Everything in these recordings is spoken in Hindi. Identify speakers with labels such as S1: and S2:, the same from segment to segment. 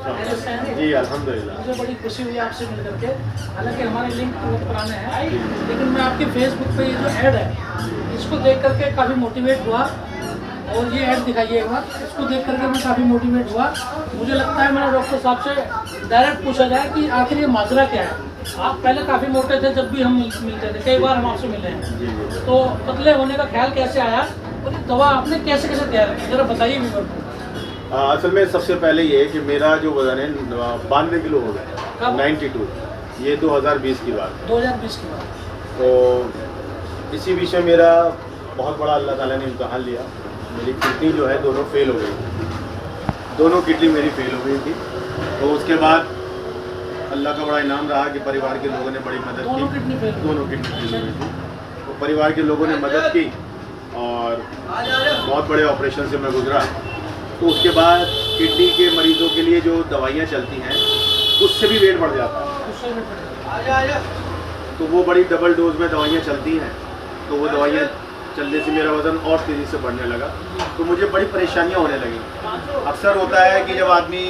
S1: जी अल्हम्दुलिल्लाह।
S2: मुझे बड़ी खुशी हुई आपसे मिल करके। हालांकि हमारे लिंक बहुत पुराने हैं, लेकिन मैं आपके फेसबुक पे ये जो ऐड है इसको देख करके काफ़ी मोटिवेट हुआ। और ये ऐड दिखाइए एक बार, इसको देख करके मैं काफ़ी मोटिवेट हुआ। मुझे लगता है मैंने डॉक्टर साहब से डायरेक्ट पूछा जाए कि आखिर ये माजरा क्या है। आप पहले काफ़ी मोटे थे जब भी हम मिलते थे, कई बार हम आपसे मिले हैं, तो पतले होने का ख्याल कैसे आया और ये दवा आपने कैसे कैसे तैयार की, जरा बताइए व्यूअर को।
S1: असल में सबसे पहले ये है कि मेरा जो वजन है 92 किलो हो गया, 92, ये 2020 की बात।
S2: 2020 की बात।
S1: तो इसी विषय मेरा बहुत बड़ा अल्लाह ताला ने इम्तहान लिया। मेरी किडनी जो है दोनों फेल हो गई, दोनों किडनी मेरी फेल हो गई थी। तो उसके बाद अल्लाह का बड़ा इनाम रहा कि परिवार के लोगों ने बड़ी मदद की।
S2: दोनों किडनी फेल
S1: हो गई थी, तो परिवार के लोगों ने मदद की और बहुत बड़े ऑपरेशन से मैं गुजरा। तो उसके बाद किडनी के मरीज़ों के लिए जो दवाइयाँ चलती हैं उससे भी वेट बढ़ जाता है, तो वो बड़ी डबल डोज में दवाइयाँ चलती हैं। तो वो दवाइयाँ चलने से मेरा वज़न और तेज़ी से बढ़ने लगा, तो मुझे बड़ी परेशानियाँ होने लगी। अक्सर होता है कि जब आदमी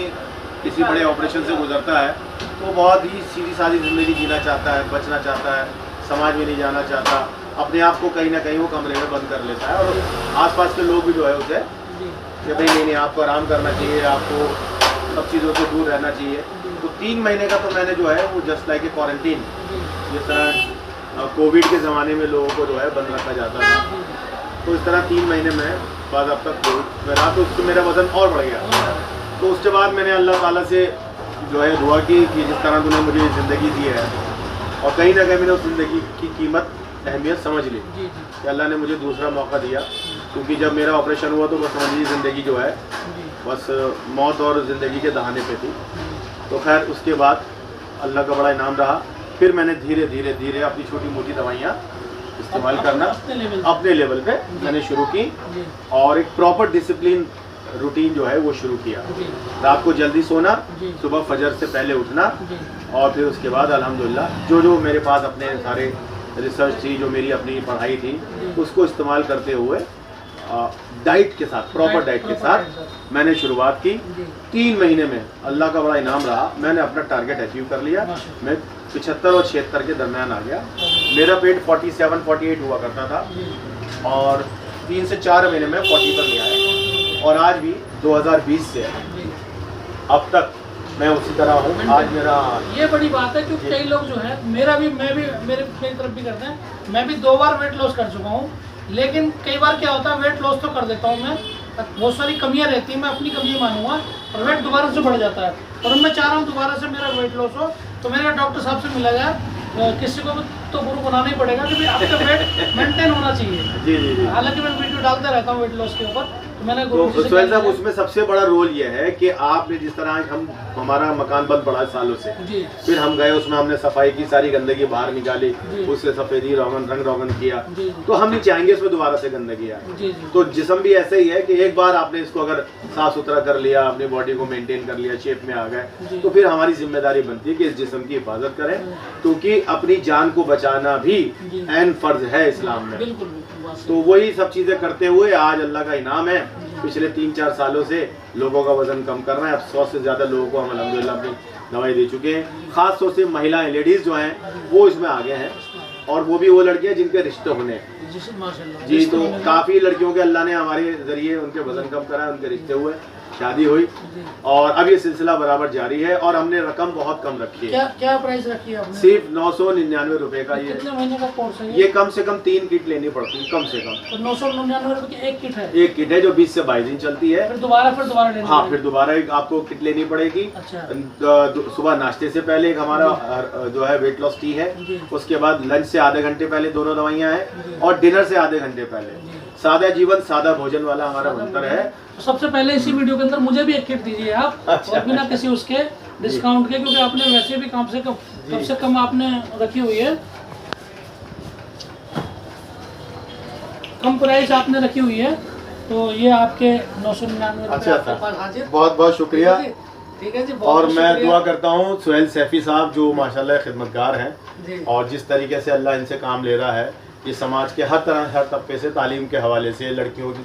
S1: किसी बड़े ऑपरेशन से गुजरता है तो बहुत ही सीधी सादी ज़िंदगी जीना चाहता है, बचना चाहता है, समाज में नहीं जाना चाहता, अपने आप को कहीं ना कहीं वो कमरे में बंद कर लेता है। और आसपास के लोग भी जो है उसे कि भाई नहीं, आपको आराम करना चाहिए, आपको सब चीज़ों से दूर रहना चाहिए। तो 3 महीने का तो मैंने जो है वो जस्ट लाइक ए क्वारंटीन, जिस तरह कोविड के ज़माने में लोगों को जो है बंद रखा जाता था, तो इस तरह 3 महीने में बाद अब तक कोविड में रहा, तो उससे मेरा वज़न और बढ़ गया। तो उसके बाद मैंने अल्लाह ताला से जो है दुआ की कि जिस तरह तूने मुझे ज़िंदगी दी है, और कहीं ना कहीं मैंने उस ज़िंदगी की कीमत, अहमियत समझ ली कि अल्लाह ने मुझे दूसरा मौका दिया। क्योंकि जब मेरा ऑपरेशन हुआ तो बस समझ लीजिए ज़िंदगी जो है बस मौत और ज़िंदगी के दहाने पे थी। तो खैर उसके बाद अल्लाह का बड़ा इनाम रहा। फिर मैंने धीरे धीरे धीरे अपनी छोटी मोटी दवाइयाँ इस्तेमाल करना अपने लेवल पे मैंने शुरू की, और एक प्रॉपर डिसिप्लिन रूटीन जो है वो शुरू किया। रात को जल्दी सोना, सुबह फजर से पहले उठना, और फिर उसके बाद अल्हम्दुलिल्लाह जो मेरे पास अपने सारे रिसर्च थी, जो मेरी अपनी पढ़ाई थी, उसको इस्तेमाल करते हुए डाइट के साथ, प्रॉपर डाइट के साथ मैंने शुरुआत की। 3 महीने में अल्लाह का बड़ा इनाम रहा, मैंने अपना टारगेट अचीव कर लिया। मैं 75 और 76 के दरमियान आ गया। मेरा पेट 47-48 हुआ करता था, और 3 से 4 महीने में 40 पर गया है। और आज भी 2020 से अब तक मैं उसी तरह हूँ। आज मेरा
S2: ये बड़ी बात है, क्योंकि कई लोग जो है मेरी तरफ भी करते हैं। मैं भी 2 बार वेट लॉस कर चुका हूँ, लेकिन कई बार क्या होता है, वेट लॉस तो कर देता हूँ मैं, बहुत सारी कमियाँ रहती हैं, मैं अपनी कमियाँ मानूंगा, और वेट दोबारा से बढ़ जाता है। और मैं चाह रहा हूँ दोबारा से मेरा वेट लॉस हो, तो मेरा डॉक्टर साहब से मिला जाए। किसी को तो गुरु बनाना ही पड़ेगा कि भाई आपका वेट मेंटेन होना चाहिए।
S1: जी।
S2: हालांकि मैं वीडियो डालता रहता हूँ वेट लॉस के ऊपर, तो मैंने
S1: तो सुहेल साहब उसमें सबसे बड़ा रोल ये है कि आपने जिस तरह हमारा मकान बंद पड़ा सालों से, फिर हम गए, उसमें हमने सफाई की, सारी गंदगी बाहर निकाली, उससे सफेदी रंग रोगन किया, तो हम नहीं चाहेंगे इसमें दोबारा से गंदगी आए। तो जिस्म भी ऐसे ही है कि एक बार आपने इसको अगर साफ सुथरा कर लिया, अपनी बॉडी को मेंटेन कर लिया, शेप में आ गए, तो फिर हमारी जिम्मेदारी बनती है कि इस जिस्म की हिफाजत करें, क्योंकि अपनी जान को बचाना भी ऐन फर्ज है इस्लाम में। तो वही सब चीजें करते हुए आज अल्लाह का इनाम है, पिछले 3-4 सालों से लोगों का वजन कम कर रहे हैं। अब 100 से ज़्यादा लोगों को हम अल्हम्दुलिल्लाह अपनी दवाई दे चुके हैं। खास तौर से महिलाएं, लेडीज़ जो हैं वो इसमें आगे हैं, और वो भी वो लड़कियां जिनके रिश्ते होने हैं। जी, तो काफ़ी लड़कियों के अल्लाह ने हमारे ज़रिए उनके वजन कम करा, उनके रिश्ते हुए, शादी हुई, और अब ये सिलसिला बराबर जारी है। और हमने रकम बहुत कम रखी है।
S2: क्या प्राइस रखी है आपने?
S1: सिर्फ 999 रुपए का। ये
S2: कितने महीने का कोर्स है?
S1: ये कम से कम 3 किट लेनी पड़ती है, कम से कम।
S2: तो 999 रुपए की एक किट है?
S1: एक किट है जो 20 से 22 दिन चलती है।
S2: फिर दोबारा लेनी?
S1: हाँ, फिर दोबारा आपको किट लेनी पड़ेगी।
S2: अच्छा।
S1: सुबह नाश्ते से पहले एक हमारा जो है वेट लॉस टी है, उसके बाद लंच से आधे घंटे पहले दोनों दवाइयाँ हैं, और डिनर से आधे घंटे पहले। सादा जीवन सादा भोजन वाला हमारा मंत्र है।
S2: तो सबसे पहले इसी वीडियो के अंदर मुझे भी एक किट दीजिए आप।
S1: अच्छा,
S2: और बिना किसी उसके डिस्काउंट के, क्योंकि आपने वैसे भी कम से कम आपने रखी हुई है, कम प्राइस आपने रखी हुई है। तो ये आपके 999 रुपए आपके पास हाजिर।
S1: बहुत बहुत शुक्रिया।
S2: ठीक है जी,
S1: और मैं दुआ करता हूँ सुहेल सैफी साहब जो माशाल्लाह खिदमतगार हैं, और जिस तरीके से अल्लाह इनसे काम ले रहा है, कि समाज के हर तबके से, तालीम के हवाले से, लड़कियों की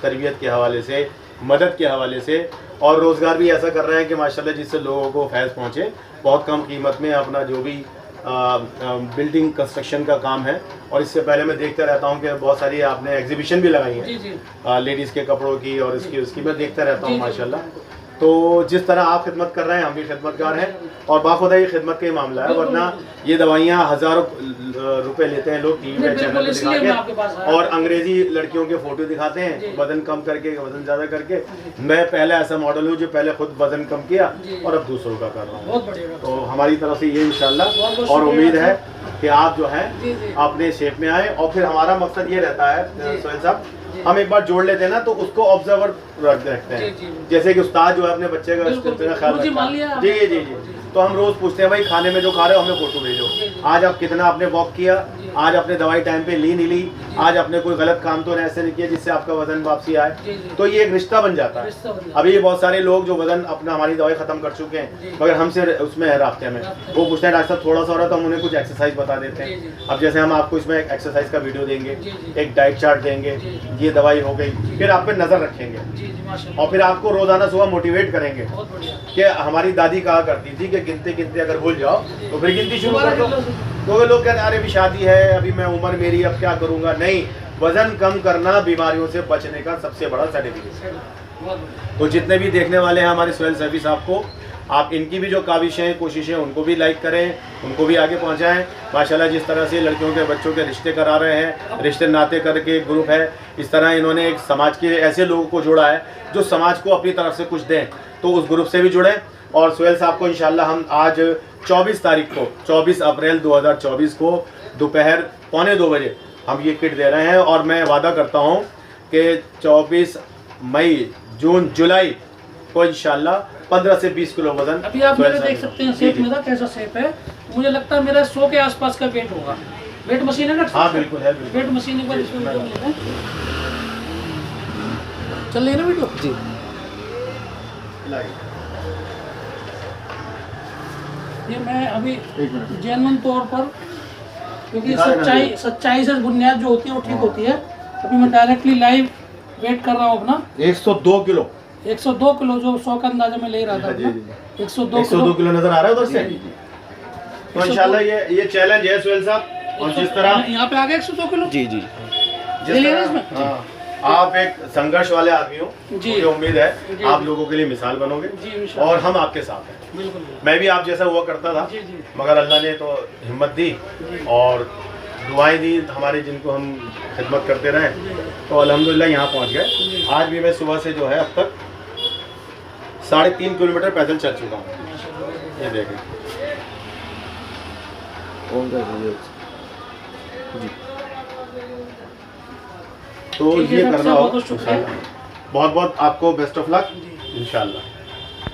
S1: तरबियत के हवाले से, मदद के हवाले से, और रोज़गार भी ऐसा कर रहे हैं कि माशाल्लाह जिससे लोगों को फैज़ पहुँचे। बहुत कम कीमत में अपना जो भी बिल्डिंग कंस्ट्रक्शन का काम है। और इससे पहले मैं देखता रहता हूँ कि बहुत सारी आपने एग्जीबिशन भी लगाई है लेडीज़ के कपड़ों की और इसकी उसकी, मैं देखता रहता हूँ माशाल्लाह। तो जिस तरह आप खिदमत कर रहे हैं हम भी खिदमतगार हैं और बाखुदा ये खिदमत का ही मामला है, वरना ये दवाइयाँ हज़ारों रुपए लेते हैं लोग टीवी पे चैनल पे दिखा के और अंग्रेजी लड़कियों के फोटो दिखाते हैं वजन कम करके, वजन ज़्यादा करके। मैं पहले ऐसा मॉडल हूँ जो पहले खुद वजन कम किया और अब दूसरों का कर रहा हूँ। तो हमारी तरफ से ये इंशाल्लाह और उम्मीद है कि आप जो है अपने शेप में आए। और फिर हमारा मकसद ये रहता है सोहेल साहब, हम एक बार जोड़ लेते हैं ना तो उसको ऑब्जर्वर रखते हैं। जैसे कि उस्ताद जो है अपने बच्चे का ख्याल रखता है। जी जी जी, तो हम रोज पूछते हैं भाई खाने में जो खा रहे हो हमें फोटो भेजो, आज आप कितना आपने वॉक किया, आज आपने दवाई टाइम पे ली नहीं ली, आज आपने कोई गलत काम तो ऐसे नहीं किया जिससे आपका वजन वापसी आए। तो ये एक रिश्ता बन जाता है। अभी बहुत सारे लोग जो वजन अपना हमारी दवाई खत्म कर चुके हैं मगर हमसे उसमें है रास्ते में, वो पूछते हैं डॉक्टर साहब थोड़ा सा हो रहा तो हम उन्हें कुछ एक्सरसाइज बता देते हैं। अब जैसे हम आपको इसमें एक एक्सरसाइज का वीडियो देंगे, एक डाइट चार्ट देंगे, ये दवाई हो गई, फिर आप पे नजर रखेंगे और फिर आपको रोजाना सुबह मोटिवेट करेंगे कि हमारी दादी कहा करती थी कि गिनते गिनते अगर भूल जाओ तो फिर गिनती शुरू कर दो। तो लोग कहते हैं अरे अभी शादी है, अभी मैं उम्र मेरी, अब क्या करूंगा। नहीं, वजन कम करना बीमारियों से बचने का सबसे बड़ा सर्टिफिकेट है। तो जितने भी देखने वाले हैं हमारे सोहेल सैफी साहब को, आप इनकी भी जो काविशें कोशिशें उनको भी लाइक करें, उनको भी आगे पहुंचाएं। माशाल्लाह जिस तरह से लड़कियों के बच्चों के रिश्ते करा रहे हैं, रिश्ते नाते करके एक ग्रुप है, इस तरह इन्होंने एक समाज के ऐसे लोगों को जोड़ा है जो समाज को अपनी तरफ से कुछ दें, तो उस ग्रुप से भी जुड़ें। और सोहेल साहब को इंशाल्लाह हम आज 24 तारीख को 24 अप्रैल 2024 को दोपहर 1:45 बजे हम ये किट दे रहे हैं। और मैं वादा करता हूँ कि 24 मई, जून, जुलाई को इंशाल्लाह 15 से 20 किलो वजन।
S2: अभी आप मेरे देख सकते हैं शेप मेरा कैसा शेप है। मुझे लगता है मेरा 100 के आसपास का वेट होगा। वेट मशीन है ना?
S1: हाँ बिल्कुल है,
S2: वेट मशीन एक बार इसमें चल रही है ना वीडियो जी। ये मैं अभी जेन्युइन तौर पर, क्योंकि सच्चाई से बुनियाद जो होती है वो ठीक होती है। अभी मैं डायरेक्टली लाइव वेट कर रहा हूँ अपना
S1: 102 किलो
S2: 102 किलो जो 100 का अंदाजा में ले रहा था। 102
S1: किलो नजर आ रहा है उधर से। तो इंशाल्लाह ये चैलेंज है सोहेल साहब। और जिस तरह
S2: यहाँ पे आ गया 102 किलो
S1: जी जी, जिस तरह आप एक संघर्ष वाले आदमी हो, मुझे उम्मीद है आप लोगों के लिए मिसाल बनोगे और हम आपके साथ हैं।
S2: बिल्कुल,
S1: मैं भी आप जैसा हुआ करता था मगर अल्लाह ने तो हिम्मत दी और दुआएं दी हमारे, जिनको हम खिदमत करते रहे तो अल्हम्दुलिल्लाह यहाँ पहुँच गए। आज भी मैं सुबह से जो है अब तक 3.5 किलोमीटर पैदल चल चुका हूँ। ये देखें तो ये करना हो। बहुत बहुत आपको बेस्ट ऑफ लक इंशाल्लाह।